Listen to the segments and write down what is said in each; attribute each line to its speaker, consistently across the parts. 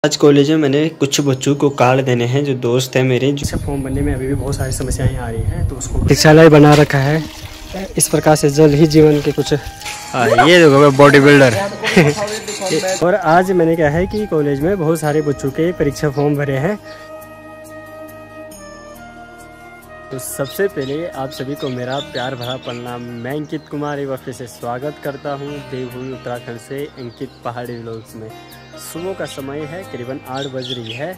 Speaker 1: आज कॉलेज में मैंने कुछ बच्चों को कार्ड देने हैं जो दोस्त हैं मेरे, जिससे फॉर्म भरने में अभी भी बहुत सारी समस्याएं आ रही हैं, तो उसको प्रतीक्षालय बना रखा है। इस प्रकार से जल्द ही जीवन के कुछ ये देखो बॉडी बिल्डर और आज मैंने क्या है कि कॉलेज में बहुत सारे बच्चों के परीक्षा फॉर्म भरे हैं। तो सबसे पहले आप सभी को मेरा प्यार भरा प्रणाम। मैं अंकित कुमार एक बार फिर से स्वागत करता हूं देवभूमि उत्तराखंड से अंकित पहाड़ी व्लॉग्स में। सुबह का समय है, करीबन 8 बज रही है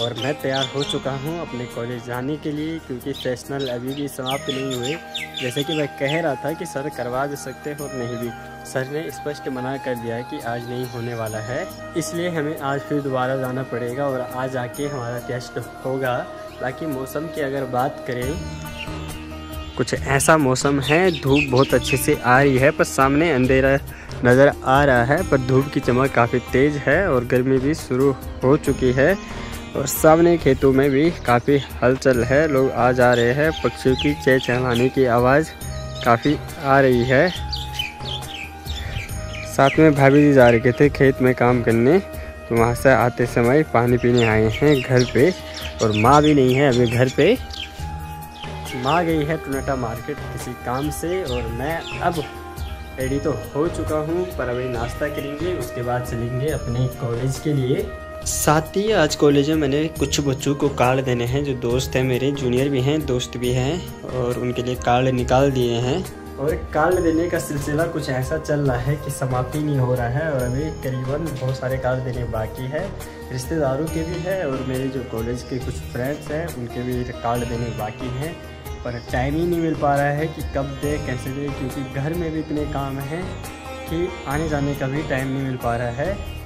Speaker 1: और मैं तैयार हो चुका हूं अपने कॉलेज जाने के लिए, क्योंकि सेशनल अभी भी समाप्त नहीं हुए। जैसे कि मैं कह रहा था कि सर करवा दे सकते हैं और नहीं भी, सर ने स्पष्ट मना कर दिया है कि आज नहीं होने वाला है, इसलिए हमें आज फिर दोबारा जाना पड़ेगा और आज आके हमारा टेस्ट होगा। बाकी मौसम की अगर बात करें, कुछ ऐसा मौसम है, धूप बहुत अच्छे से आ रही है पर सामने अंधेरा नज़र आ रहा है, पर धूप की चमक काफ़ी तेज़ है और गर्मी भी शुरू हो चुकी है और सामने खेतों में भी काफ़ी हलचल है, लोग आ जा रहे हैं, पक्षियों की चहचहाने की आवाज़ काफ़ी आ रही है। साथ में भाभी जी जा रहे थे खेत में काम करने, तो वहाँ से आते समय पानी पीने आए हैं घर पे, और माँ भी नहीं है अभी घर पे, माँ गई है टुनेटा मार्केट किसी काम से, और मैं अब रेडी तो हो चुका हूँ, पर अभी नाश्ता करेंगे, उसके बाद चलेंगे अपने कॉलेज के लिए। साथ ही आज कॉलेज में मैंने कुछ बच्चों को कार्ड देने हैं जो दोस्त हैं मेरे, जूनियर भी हैं दोस्त भी हैं, और उनके लिए कार्ड निकाल दिए हैं। और कार्ड देने का सिलसिला कुछ ऐसा चल रहा है कि समाप्ति नहीं हो रहा है और अभी करीबन बहुत सारे कार्ड देने बाकी है, रिश्तेदारों के भी है और मेरे जो कॉलेज के कुछ फ्रेंड्स हैं उनके भी कार्ड देने बाकी हैं, पर टाइम ही नहीं मिल पा रहा है कि कब दे कैसे दे, क्योंकि घर में भी इतने काम हैं कि आने जाने का भी टाइम नहीं मिल पा रहा है।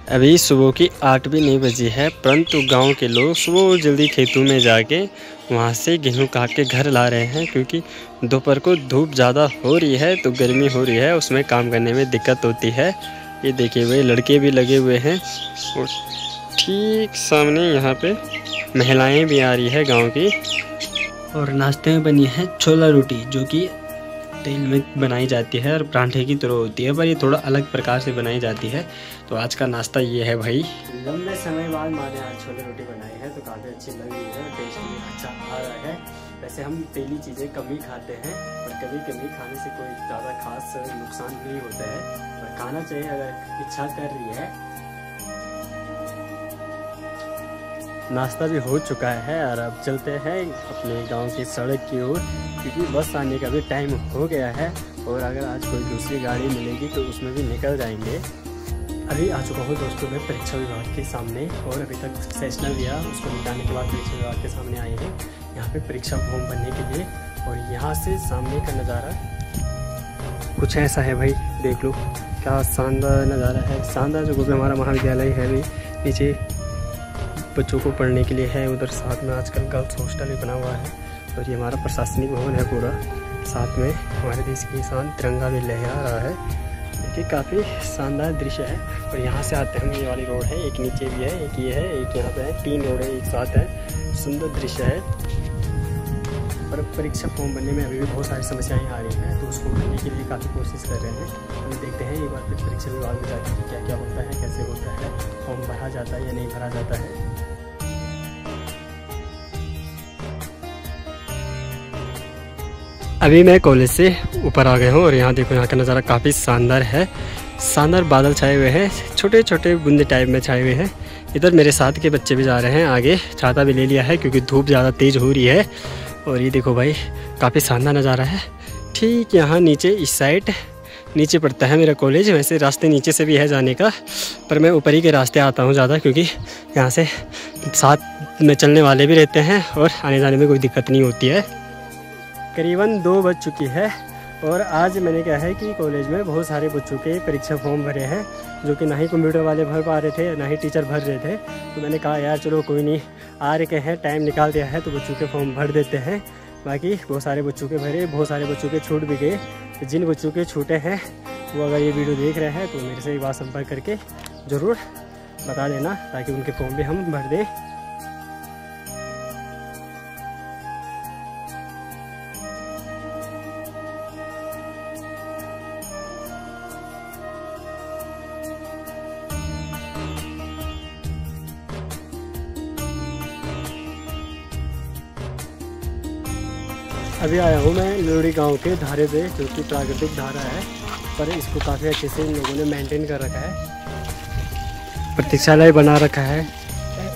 Speaker 1: अभी सुबह की 8 भी नहीं बजी है, परंतु गांव के लोग सुबह जल्दी खेतों में जाके वहां से गेहूं काट के घर ला रहे हैं, क्योंकि दोपहर को धूप ज़्यादा हो रही है तो गर्मी हो रही है, उसमें काम करने में दिक्कत होती है। ये देखिए भाई लड़के भी लगे हुए हैं और ठीक सामने यहाँ पे महिलाएं भी आ रही है गांव की। और नाश्ते में बनी है छोला रोटी, जो कि तेल में बनाई जाती है और परांठे की तरह होती है, पर ये थोड़ा अलग प्रकार से बनाई जाती है। तो आज का नाश्ता ये है भाई। लंबे समय बाद माने आज छोले रोटी बनाई है तो काफ़ी अच्छी लग रही है, टेस्ट भी अच्छा आ रहा है। वैसे हम तेली चीज़ें कम ही खाते हैं, पर कभी कभी खाने से कोई ज़्यादा खास नुकसान नहीं होता है, पर खाना चाहिए अगर इच्छा कर रही है। नाश्ता भी हो चुका है और अब चलते हैं अपने गांव की सड़क की ओर, क्योंकि बस आने का भी टाइम हो गया है और अगर आज कोई दूसरी गाड़ी मिलेगी तो उसमें भी निकल जाएंगे। अभी आ चुका हूँ दोस्तों मैं परीक्षा विभाग के सामने, और अभी तक सेशनल दिया, उसको निकालने के बाद परीक्षा विभाग के सामने आए हैं यहाँ पे परीक्षा फॉर्म भरने के लिए। और यहाँ से सामने का नज़ारा कुछ ऐसा है भाई, देख लो क्या शानदार नज़ारा है। शानदार जगह पे हमारा महाविद्यालय है भी, नीचे बच्चों को पढ़ने के लिए है, उधर साथ में आजकल गर्ल्स हॉस्टल भी बना हुआ है, और ये हमारा प्रशासनिक भवन है पूरा। साथ में हमारे देश की निशान तिरंगा भी लहरा रहा है, देखिए काफ़ी शानदार दृश्य है। और यहाँ से आते हैं, ये वाली रोड है, एक नीचे भी है, एक ये है, एक यहाँ पे है, 3 रोड है एक साथ है, सुंदर दृश्य है। पर परीक्षा फॉर्म भरने में अभी भी बहुत सारी समस्याएं आ रही हैं, तो उसको भरने के लिए काफ़ी कोशिश कर रहे हैं। हम देखते हैं एक बार फिर परीक्षा विभाग में जाकर क्या क्या होता है, कैसे होता है, फॉर्म भरा जाता है या नहीं भरा जाता है। अभी मैं कॉलेज से ऊपर आ गया हूँ और यहाँ देखो, यहाँ का नज़ारा काफ़ी शानदार है। शानदार बादल छाए हुए हैं, छोटे छोटे बूंदे टाइप में छाए हुए हैं। इधर मेरे साथ के बच्चे भी जा रहे हैं आगे, छाता भी ले लिया है क्योंकि धूप ज़्यादा तेज़ हो रही है। और ये देखो भाई काफ़ी शानदार नज़ारा है। ठीक यहाँ नीचे इस साइड नीचे पड़ता है मेरा कॉलेज, वैसे रास्ते नीचे से भी है जाने का, पर मैं ऊपर ही के रास्ते आता हूँ ज़्यादा, क्योंकि यहाँ से साथ में चलने वाले भी रहते हैं और आने जाने में कोई दिक्कत नहीं होती है। करीबन 2 बज चुकी है और आज मैंने क्या है कि कॉलेज में बहुत सारे बच्चों के परीक्षा फॉर्म भरे हैं, जो कि ना ही कंप्यूटर वाले भर पा रहे थे ना ही टीचर भर रहे थे। तो मैंने कहा यार चलो कोई नहीं, आ रहे हैं, टाइम निकाल दिया है तो बच्चों के फॉर्म भर देते हैं। बाकी बहुत सारे बच्चों के भरे, बहुत सारे बच्चों के छूट भी गए। जिन बच्चों के छूटे हैं वो अगर ये वीडियो देख रहे हैं तो मेरे से एक बार संपर्क करके ज़रूर बता देना, ताकि उनके फॉर्म भी हम भर दें। अभी आया हूँ मैं लोड़ी गांव के धारे पे, जो कि प्राकृतिक धारा है, पर इसको काफ़ी अच्छे से इन लोगों ने मेंटेन कर रखा है, प्रतीक्षालय बना रखा है।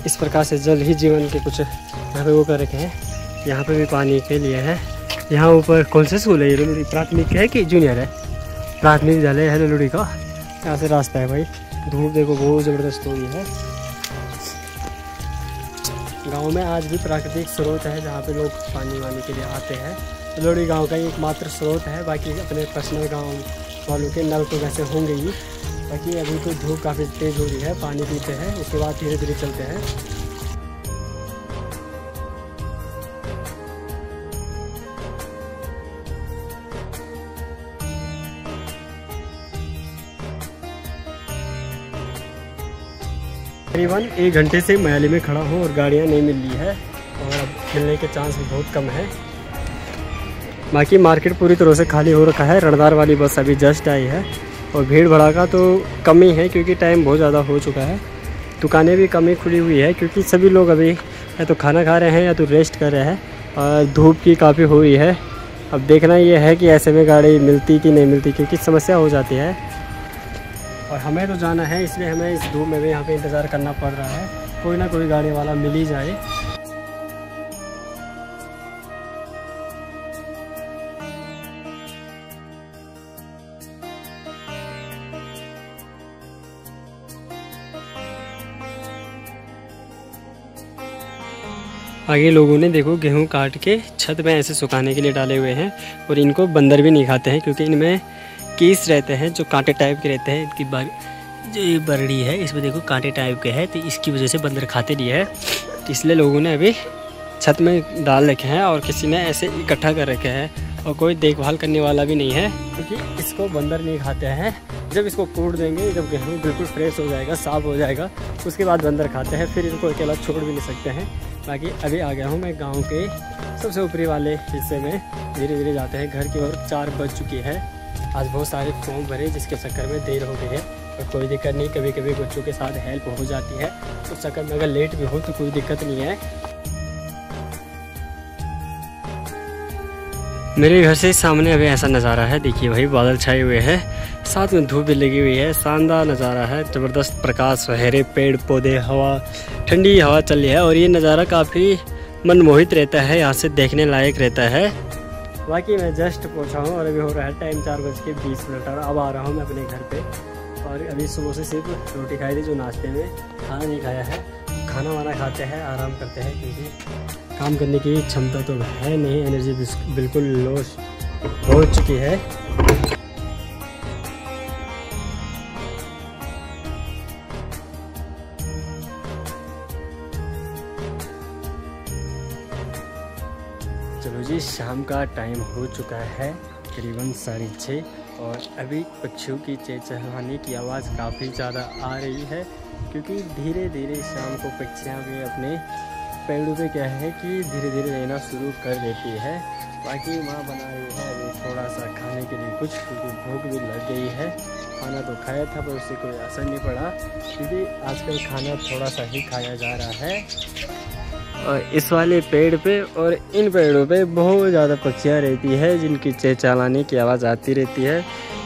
Speaker 1: इस प्रकार से जल ही जीवन के कुछ यहाँ पे वो कर रखे हैं। यहाँ पे भी पानी के लिए है। यहाँ ऊपर कौन सा स्कूल है ये? लोड़ी प्राथमिक है कि जूनियर है? प्राथमिक विद्यालय है लोड़ी का। यहाँ से रास्ता है भाई। धूप देखो बहुत ज़बरदस्त हो रही है। गांव में आज भी प्राकृतिक स्रोत है जहाँ पे लोग पानी वानी के लिए आते हैं। लोड़ी गांव का एकमात्र स्रोत है। बाकी अपने पर्सनल गांव वालों के नल तो वैसे होंगे ही। बाकी अभी तो धूप काफ़ी तेज़ हो रही है, पानी पीते हैं, उसके बाद धीरे धीरे चलते हैं। करीबन 1 घंटे से मैली में खड़ा हूँ और गाड़ियाँ नहीं मिल रही है और अब मिलने के चांस भी बहुत कम है। बाकी मार्केट पूरी तरह से खाली हो रखा है। रणदार वाली बस अभी जस्ट आई है और भीड़ भड़ाका तो कम ही है क्योंकि टाइम बहुत ज़्यादा हो चुका है। दुकानें भी कम ही खुली हुई है क्योंकि सभी लोग अभी या तो खाना खा रहे हैं या तो रेस्ट कर रहे हैं और धूप की काफ़ी हो रही है। अब देखना ये है कि ऐसे में गाड़ी मिलती कि नहीं मिलती, क्योंकि समस्या हो जाती है। और हमें तो जाना है, इसलिए हमें इस धूप में भी यहाँ पे इंतज़ार करना पड़ रहा है। कोई ना कोई गाड़ी वाला मिल ही जाए। आगे लोगों ने देखो गेहूं काट के छत में ऐसे सुखाने के लिए डाले हुए हैं और इनको बंदर भी नहीं खाते हैं क्योंकि इनमें कीस रहते हैं जो कांटे टाइप के रहते हैं। इनकी जो ये बरड़ी है इसमें देखो कांटे टाइप के है, तो इसकी वजह से बंदर खाते नहीं है। तो इसलिए लोगों ने अभी छत में डाल रखे हैं और किसी ने ऐसे इकट्ठा कर रखे हैं और कोई देखभाल करने वाला भी नहीं है क्योंकि इसको बंदर नहीं खाते हैं। जब इसको कूट देंगे, जब गेहूँ बिल्कुल फ्रेश हो जाएगा, साफ़ हो जाएगा, उसके बाद बंदर खाते हैं, फिर इनको अकेला छोड़ भी नहीं सकते हैं। बाकी अभी आ गया हूँ मैं गांव के सबसे ऊपरी वाले हिस्से में। धीरे धीरे जाते हैं घर की ओर। 4 बज चुकी है। आज बहुत सारे फॉर्म भरे जिसके चक्कर में देर हो गई है, और कोई दिक्कत नहीं, कभी कभी बच्चों के साथ हेल्प हो जाती है। उस चक्कर में अगर लेट भी हो तो कोई दिक्कत नहीं है। मेरे घर से सामने अभी ऐसा नज़ारा है, देखिए भाई, बादल छाए हुए हैं, साथ में धूप भी लगी हुई है। शानदार नज़ारा है, ज़बरदस्त प्रकाश, हरे पेड़ पौधे, हवा, ठंडी हवा चल रही है और ये नज़ारा काफ़ी मनमोहित रहता है, यहाँ से देखने लायक रहता है। बाकी मैं जस्ट पहुँचा हूँ और अभी हो रहा है टाइम 4:20 और अब आ रहा हूँ मैं अपने घर पे। और अभी सुबह से सिर्फ रोटी खाई थी जो नाश्ते में, खाना नहीं खाया है। खाना वाना खाते हैं, आराम करते हैं क्योंकि काम करने की क्षमता तो है नहीं, एनर्जी बिल्कुल लो हो चुकी है। चलो जी, शाम का टाइम हो चुका है, करीबन 6:30 और अभी पक्षियों की चहचहाने की आवाज़ काफ़ी ज़्यादा आ रही है क्योंकि धीरे धीरे शाम को पक्षियाँ भी अपने पेड़ों पे क्या है कि धीरे धीरे रहना शुरू कर देती है। बाकी माँ बना रही है अभी थोड़ा सा खाने के लिए कुछ, क्योंकि भूख भी लग गई है। खाना तो खाया था पर उससे कोई असर नहीं पड़ा क्योंकि आजकल खाना थोड़ा सा ही खाया जा रहा है। और इस वाले पेड़ पे और इन पेड़ों पे बहुत ज़्यादा पक्षियाँ रहती है जिनकी चहचहाने की आवाज़ आती रहती है।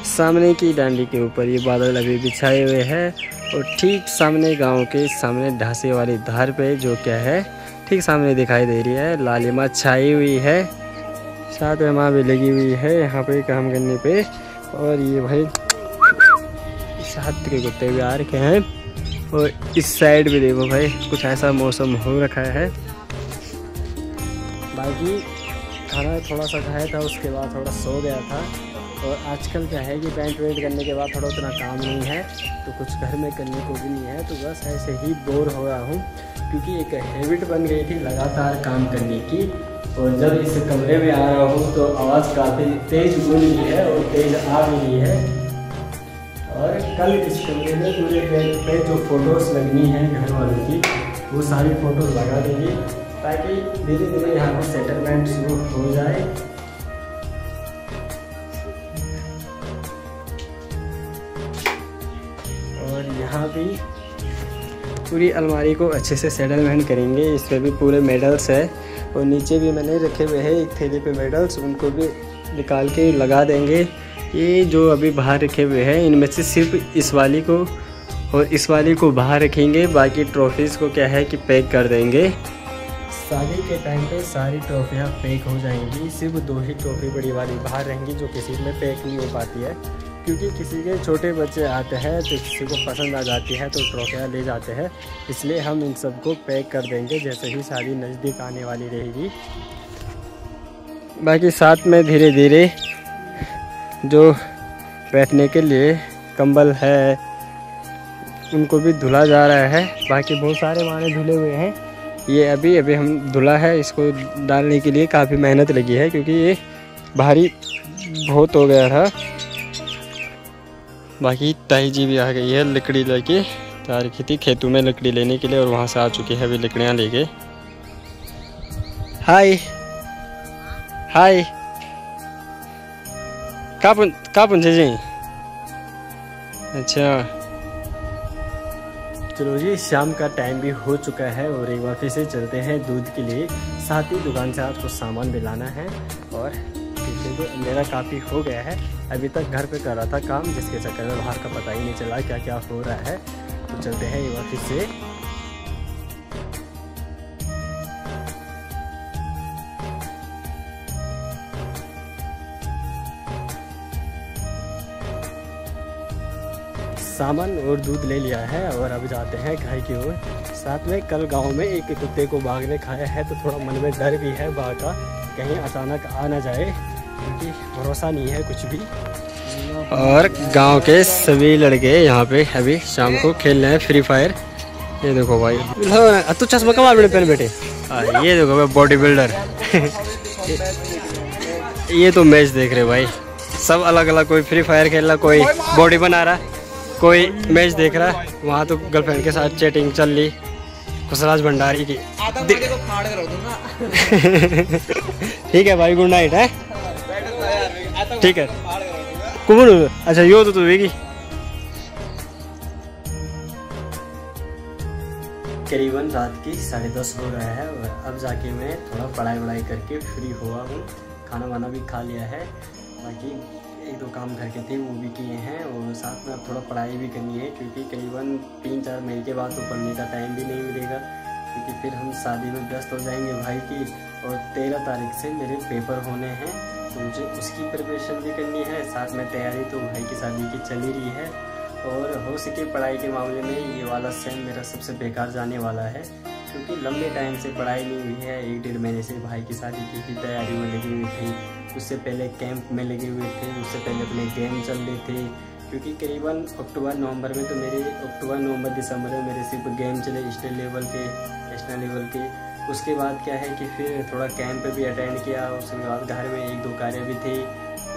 Speaker 1: सामने की डांडी के ऊपर ये बादल अभी भी छाए हुए हैं और ठीक सामने गांव के सामने ढासे वाली धार पे जो क्या है ठीक सामने दिखाई दे रही है, लालिमा छाई हुई है, साथ में माँ भी लगी हुई है यहाँ पे काम करने पे। और ये भाई इस हाथ के कुत्ते भी आ रखे हैं और इस साइड भी देखो भाई कुछ ऐसा मौसम हो रखा है। बाकी खाना थोड़ा सा खाया था, उसके बाद थोड़ा सो गया था। और आजकल क्या है कि पेंट वेंट करने के बाद थोड़ा उतना काम नहीं है तो कुछ घर में करने को भी नहीं है, तो बस ऐसे ही बोर हो रहा हूँ क्योंकि एक हैबिट बन गई थी लगातार काम करने की। और जब इस कमरे में आ रहा हूँ तो आवाज़ काफ़ी तेज़ गूंज रही है और तेज़ आ भी रही है। और कल इस कमरे में पूरे बेड पे जो फ़ोटोज़ लगनी है घर वालों की वो सारी फ़ोटोज़ लगा देंगे ताकि धीरे धीरे यहाँ पर सेटलमेंट शुरू हो जाए। और यहाँ भी पूरी अलमारी को अच्छे से सेटलमेंट करेंगे, इस पर भी पूरे मेडल्स है और नीचे भी मैंने रखे हुए हैं एक थैले पे मेडल्स, उनको भी निकाल के लगा देंगे। ये जो अभी बाहर रखे हुए हैं इनमें से सिर्फ इस वाली को और इस वाली को बाहर रखेंगे, बाकी ट्रॉफीज़ को क्या है कि पैक कर देंगे। शादी के टाइम पे सारी ट्रॉफियाँ पैक हो जाएंगी, सिर्फ 2 ही ट्रॉफी बड़ी वाली बाहर रहेंगी जो किसी में पैक नहीं हो पाती है, क्योंकि किसी के छोटे बच्चे आते हैं तो किसी को पसंद आ जाती है तो ट्रॉफियाँ ले जाते हैं, इसलिए हम इन सबको पैक कर देंगे जैसे ही शादी नज़दीक आने वाली रहेगी। बाकी साथ में धीरे धीरे जो बैठने के लिए कंबल है उनको भी धुला जा रहा है। बाकी बहुत सारे माने धुले हुए हैं, ये अभी हम धुला है, इसको डालने के लिए काफ़ी मेहनत लगी है क्योंकि ये भारी बहुत हो गया था। बाकी ताई जी भी आ गई है लकड़ी लेके, तैयार की थी खेतों में लकड़ी लेने के लिए और वहाँ से आ चुकी है अभी लकड़ियाँ लेके। हाय हाय का पूछे जी? अच्छा चलो जी, शाम का टाइम भी हो चुका है और एक बार फिर से चलते हैं दूध के लिए। साथ ही दुकान से आज कुछ सामान भी लाना है और पीछे तो अंधेरा काफ़ी हो गया है। अभी तक घर पे कर रहा था काम, जिसके चक्कर में बाहर का पता ही नहीं चला क्या क्या हो रहा है। तो चलते हैं एक बार फिर से। सामान और दूध ले लिया है और अब जाते हैं घर की ओर। साथ में कल गांव में एक कुत्ते को बाघ ने खाया है तो थोड़ा मन में डर भी है बाघ का, कहीं अचानक आ ना जाए, क्योंकि भरोसा नहीं है कुछ भी। और गांव के सभी लड़के यहाँ पे अभी शाम को खेल रहे हैं फ्री फायर। ये देखो भाई, तू चश्मा कमा अपने पहन बैठे। ये देखो भाई बॉडी बिल्डर ये तो मैच देख रहे भाई, सब अलग अलग, कोई फ्री फायर खेल रहा, कोई बॉडी बना रहा, कोई मैच देख रहा है। वहाँ तो गर्लफ्रेंड के साथ चैटिंग चल रही खुशराज भंडारी की। ठीक है भाई, गुड नाइट है। ठीक है कुमन, अच्छा यो तो वेगी। करीबन रात की 10:30 हो रहा है और अब जाके मैं थोड़ा पढ़ाई करके फ्री हुआ हूँ। खाना वाना भी खा लिया है, बाकी 1-2 काम घर के थे वो भी किए हैं और साथ में अब थोड़ा पढ़ाई भी करनी है, क्योंकि करीबन 3-4 महीने के बाद तो पढ़ने का टाइम भी नहीं मिलेगा, क्योंकि फिर हम शादी में व्यस्त हो जाएंगे भाई की। और 13 तारीख से मेरे पेपर होने हैं तो मुझे उसकी प्रिपरेशन भी करनी है। साथ में तैयारी तो भाई की शादी की चल ही रही है और हो सके पढ़ाई के मामले में ये वाला सेम मेरा सबसे बेकार जाने वाला है, क्योंकि लंबे टाइम से पढ़ाई नहीं हुई है। 1-1.5 महीने से भाई की शादी की तैयारी में लगी हुई थी, उससे पहले कैंप में लगे हुए थे, उससे पहले अपने गेम चल रहे थे, क्योंकि करीबन अक्टूबर-नवंबर में तो मेरे अक्टूबर-नवंबर-दिसंबर में मेरे सिर्फ गेम चले स्टेट लेवल के, नेशनल लेवल के। उसके बाद क्या है कि फिर थोड़ा कैंप भी अटेंड किया, उसके बाद घर में 1-2 कार्य भी थे,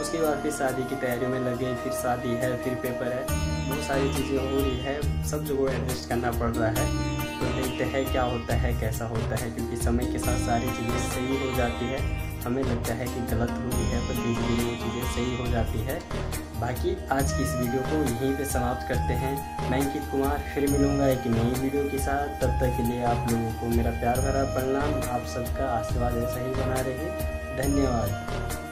Speaker 1: उसके बाद फिर शादी की तैयारी में लगे, फिर शादी है, फिर पेपर है, बहुत सारी चीज़ें हो रही है, सब जगह एडजस्ट करना पड़ रहा है। तो देखते हैं क्या होता है कैसा होता है, क्योंकि समय के साथ सारी चीज़ें सही हो जाती है। हमें लगता है कि गलत हो रही है पर धीरे धीरे वो चीज़ें सही हो जाती है। बाकी आज की इस वीडियो को यहीं पे समाप्त करते हैं। मैं अंकित कुमार फिर मिलूँगा एक नई वीडियो के साथ। तब तक के लिए आप लोगों को मेरा प्यार भरा प्रणाम। आप सबका आशीर्वाद ऐसा ही बना रहे। धन्यवाद।